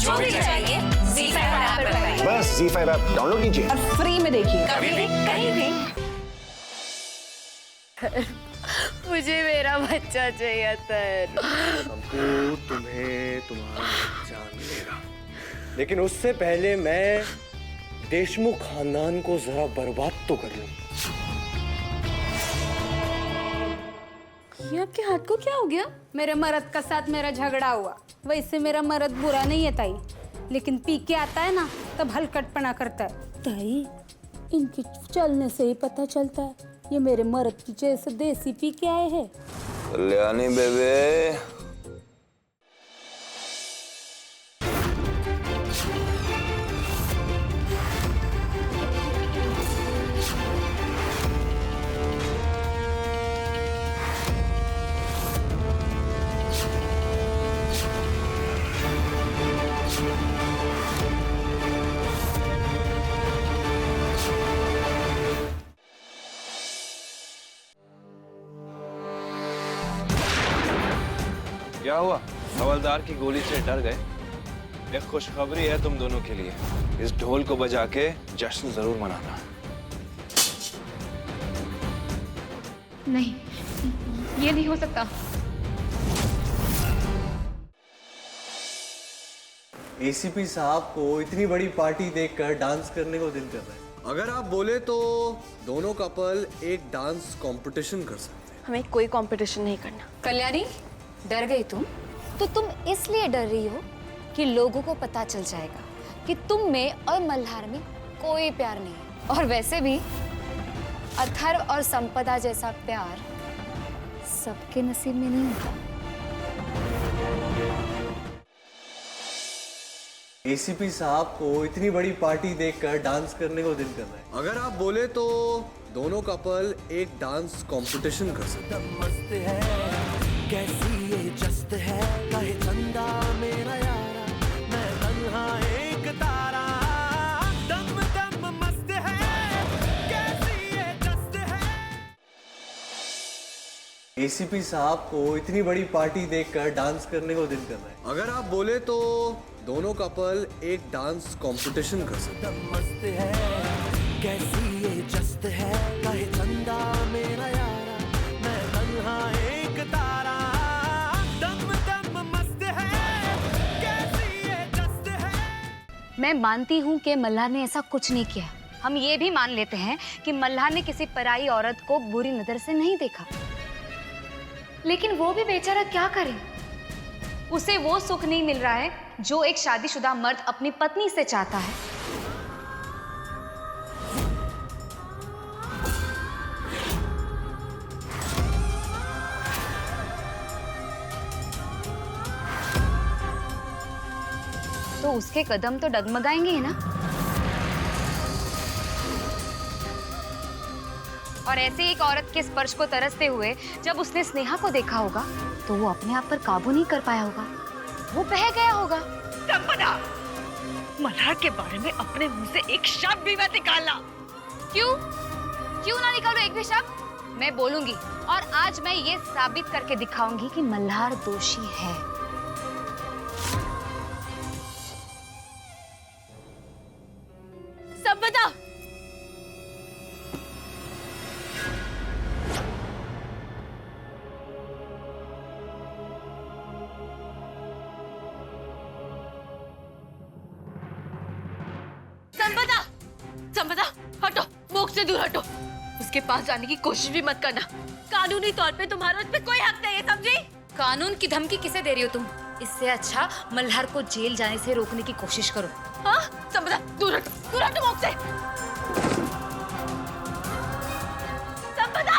जो भी चाहिए ZEE5 ऐप पर पाइए। बस ZEE5 ऐप डाउनलोड कीजिए और फ्री में देखिए, कभी भी कहीं भी। मुझे मेरा बच्चा चाहिए सर। हमको तुम्हें तुम्हारा बच्चा मिलेगा, लेकिन उससे पहले मैं देशमुख खानदान को जरा बर्बाद तो कर लूं। ये आपके हाथ को क्या हो गया? मेरे मर्द का साथ मेरा झगड़ा हुआ। वैसे मेरा मर्द बुरा नहीं है ताई, लेकिन पी के आता है ना तब हलकटपना करता है। ताई, इनके चलने से ही पता चलता है ये मेरे मर्द की जैसे देसी पी के आए हैं। कल्याणी बेबे, क्या हुआ? हवलदार की गोली से डर गए? एक खुशखबरी है तुम दोनों के लिए। इस ढोल को बजा के जश्न जरूर मनाना। नहीं, ये नहीं हो सकता। एसीपी साहब को इतनी बड़ी पार्टी देखकर डांस करने को दिल कर रहा है। अगर आप बोले तो दोनों कपल एक डांस कंपटीशन कर सकते हैं। हमें कोई कंपटीशन नहीं करना। कल्याणी, डर गई तुम? तो तुम इसलिए डर रही हो कि लोगों को पता चल जाएगा कि तुम में और मल्हार में कोई प्यार नहीं है। और वैसे भी अथर्व और संपदा जैसा प्यार सबके नसीब में नहीं होता। एसीपी साहब को इतनी बड़ी पार्टी देखकर डांस करने को दिल कर रहा है। अगर आप बोले तो दोनों कपल एक डांस कंपटीशन कर सकते हैं। मस्त है कैसी ये जस्त है, कहे चंदा मेरा यारा, मैं तन्हा एक तारा। दम दम मस्त है कैसी ये जस्त है। एसीपी साहब को इतनी बड़ी पार्टी देखकर डांस करने को दिल कर रहा है। अगर आप बोले तो दोनों कपल एक डांस कंपटीशन कर सकते हैं। मस्त है कैसी ये जस्त है, कहे चंदा मेरा यारा, मैं तन्हा एक तारा। दम दम मस्त है कैसी ये जस्त है। मैं मानती हूँ कि मल्हार ने ऐसा कुछ नहीं किया। हम ये भी मान लेते हैं कि मल्हार ने किसी पराई औरत को बुरी नजर से नहीं देखा, लेकिन वो भी बेचारा क्या करे? उसे वो सुख नहीं मिल रहा है जो एक शादीशुदा मर्द अपनी पत्नी से चाहता है। तो उसके कदम तो डगमगाएंगे ही ना। और ऐसे एक औरत के स्पर्श को तरसते हुए जब उसने स्नेहा को देखा होगा तो वो अपने आप पर काबू नहीं कर पाया होगा, वो बह गया होगा। संपदा, मल्हार के बारे में अपने मुंह से एक शब्द भी मत निकालना। क्यों ना निकालो एक भी शब्द? मैं बोलूंगी, और आज मैं ये साबित करके दिखाऊंगी कि मल्हार दोषी है। संपदा, संपदा, संपदा, हटो, मोक्ष से दूर हटो। उसके पास जाने की कोशिश भी मत करना। कानूनी तौर पे तुम्हारा उस पे कोई हक नहीं है, समझी? कानून की धमकी किसे दे रही हो तुम? इससे अच्छा मल्हार को जेल जाने से रोकने की कोशिश करो। हाँ, संपदा, दूर हटो मोक्ष से। संपदा,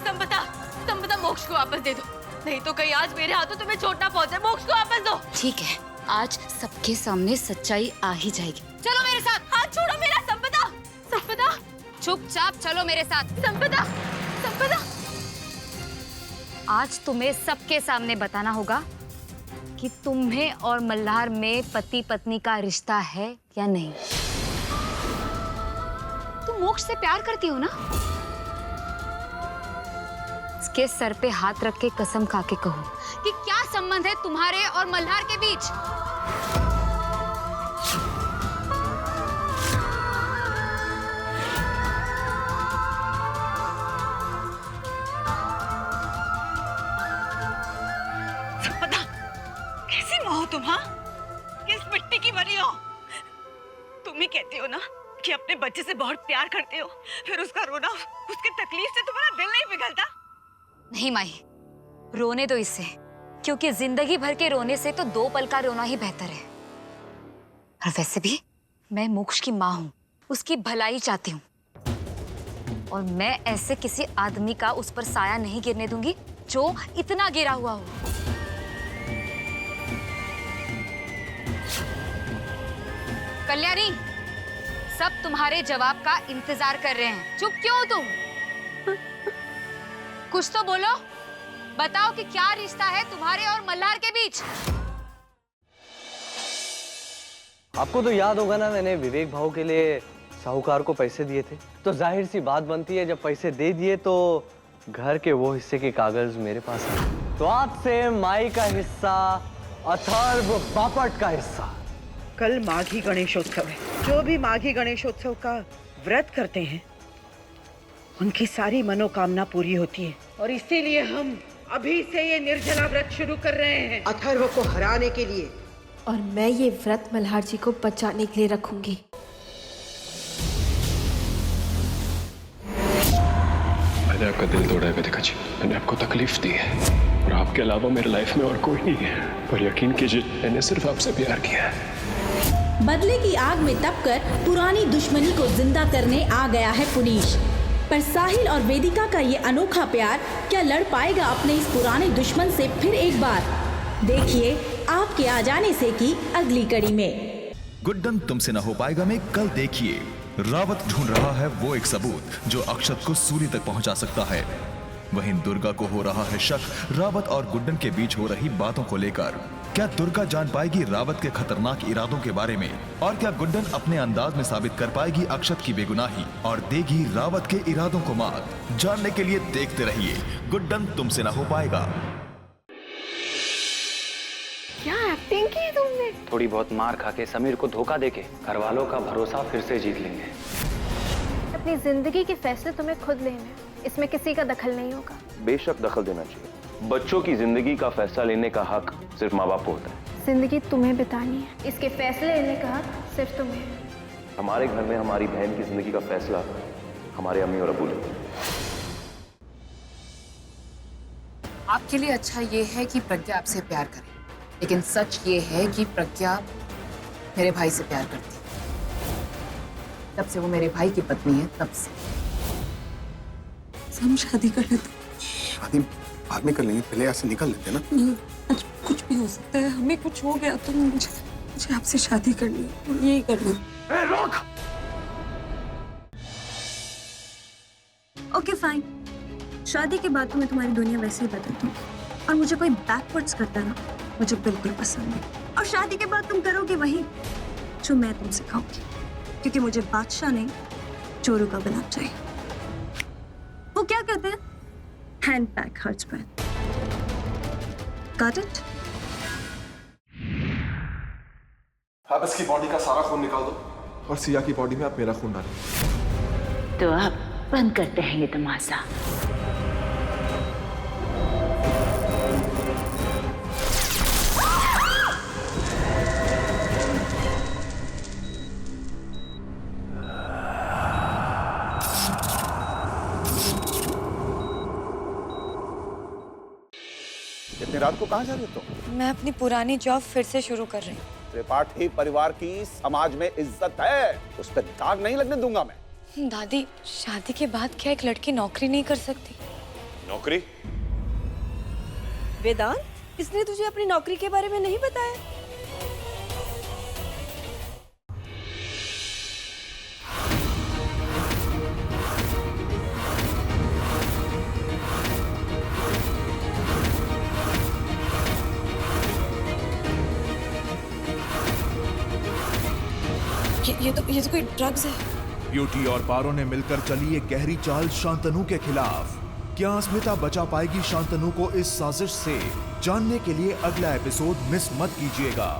संपदा, संपदा, मोक्ष को वापस दे दो, नहीं तो कहीं आज मेरे हाथों तुम्हें चोट ना पहुंचे। मोक्ष को वापस दो। ठीक है, आज सबके सामने सच्चाई आ ही जाएगी। चलो मेरे साथ। हाथ छोड़ो मेरा। संपदा, संपदा, चुपचाप चलो मेरे साथ। संपदा, संपदा। आज तुम्हें सबके सामने बताना होगा कि तुम्हें और मल्हार में पति पत्नी का रिश्ता है या नहीं। तुम मोक्ष से प्यार करती हो ना? इसके सर पे हाथ रख के कसम खा के कहो कि क्या संबंध है तुम्हारे और मल्हार के बीच? रही हो? तुम ही कहती हो ना कि अपने बच्चे से बहुत प्यार करते हो, फिर उसका रोना, उसकी तकलीफ से तुम्हारा दिल नहीं पिघलता? नहीं माई, रोने दो इससे, क्योंकि जिंदगी भर के रोने से तो 2 पल का रोना ही बेहतर है। और वैसे भी मैं मोक्ष की माँ हूँ, उसकी भलाई चाहती हूँ, और मैं ऐसे किसी आदमी का उस पर साया नहीं गिरने दूंगी जो इतना गिरा हुआ हो। कल्याणी, सब तुम्हारे जवाब का इंतजार कर रहे हैं। चुप क्यों हो तुम? कुछ तो बोलो, बताओ कि क्या रिश्ता है तुम्हारे और मल्हार के बीच? आपको तो याद होगा ना, मैंने विवेक भाव के लिए साहूकार को पैसे दिए थे, तो जाहिर सी बात बनती है, जब पैसे दे दिए तो घर के वो हिस्से के कागज मेरे पास है। तो आज से माई का हिस्सा, अथर्व बापट का हिस्सा। कल माघी गणेशोत्सव है। जो भी माघी गणेशोत्सव का व्रत करते हैं उनकी सारी मनोकामना पूरी होती है, और इसीलिए हम अभी से ये निर्जला व्रत शुरू कर रहे हैं अथर्व को हराने के लिए। और मैं ये व्रत मल्हार जी को बचाने के लिए रखूंगी। मैंने आपका दिल तोड़ा है वेदिका जी, मैंने आपको तकलीफ दी है, और आपके अलावा मेरे लाइफ में और कोई नहीं है, पर यकीन कीजिए मैंने सिर्फ आपसे प्यार किया है। बदले की आग में तपकर पुरानी दुश्मनी को जिंदा करने आ गया है पुनीश, पर साहिल और वेदिका का ये अनोखा प्यार क्या लड़ पाएगा अपने इस पुराने दुश्मन से फिर एक बार? देखिए आपके आ जाने से की अगली कड़ी में। गुड्डन तुमसे न हो पाएगा में कल देखिए, रावत ढूंढ रहा है वो एक सबूत जो अक्षत को सूर्य तक पहुंचा सकता है। वहीं दुर्गा को हो रहा है शक रावत और गुड्डन के बीच हो रही बातों को लेकर। क्या दुर्गा जान पाएगी रावत के खतरनाक इरादों के बारे में, और क्या गुड्डन अपने अंदाज में साबित कर पाएगी अक्षत की बेगुनाही और देगी रावत के इरादों को मात? जानने के लिए देखते रहिए गुड्डन तुमसे न हो पाएगा। क्या एक्टिंग की तुमने? थोड़ी बहुत मार खा के, समीर को धोखा देके घर वालों का भरोसा फिर से जीत लेंगे। अपनी जिंदगी के फैसले तुम्हें खुद लेने हैं, इसमें किसी का दखल नहीं होगा। बेशक दखल देना चाहिए, बच्चों की जिंदगी का फैसला लेने का हक सिर्फ माँ बाप को होता है। जिंदगी तुम्हें बितानी है, इसके फैसले लेने का हक सिर्फ तुम्हें है। हमारे घर में हमारी बहन की जिंदगी का फैसला हमारे अम्मी और अबू लेते हैं। आपके लिए अच्छा ये है कि प्रज्ञा आपसे प्यार करे, लेकिन सच ये है कि प्रज्ञा मेरे भाई से प्यार करती है। तब से वो मेरे भाई की पत्नी है, तब से। हम शादी कर लेते। शादी बाद में कर लेंगे, पहले यहाँ से निकल लेते ना। नहीं, आज कुछ भी हो सकता है, हमें कुछ हो गया तो मुझे आपसे शादी करनी है, यही करना। रोक! ओके फाइन, शादी के बाद तो मैं तुम्हारी दुनिया वैसे ही बदल दूँ, और मुझे कोई बैकवर्ड्स करता है ना, मुझे बिल्कुल पसंद नहीं। और शादी के बाद तुम करोगे वही जो मैं तुम सिखाऊंगी, क्योंकि मुझे बादशाह नहीं चोरों का गुलाम चाहिए। वो क्या कहते हैं? Hand pack husband. Got it? आप इसकी बॉडी का सारा खून निकाल दो और सिया की बॉडी में आप मेरा खून डालो। तो आप बंद करते हैं ये तमाशा। इतनी रात को कहाँ जा रही हो तुम? मैं अपनी पुरानी जॉब फिर से शुरू कर रही हूँ। त्रिपाठी परिवार की समाज में इज्जत है, उस पर दाग नहीं लगने दूंगा मैं। दादी, शादी के बाद क्या एक लड़की नौकरी नहीं कर सकती? नौकरी? वेदांत, किसने तुझे अपनी नौकरी के बारे में नहीं बताया? ये तो कोई ड्रग्स है। ब्यूटी और पारो ने मिलकर चली एक गहरी चाल शांतनु के खिलाफ। क्या अस्मिता बचा पाएगी शांतनु को इस साजिश से? जानने के लिए अगला एपिसोड मिस मत कीजिएगा।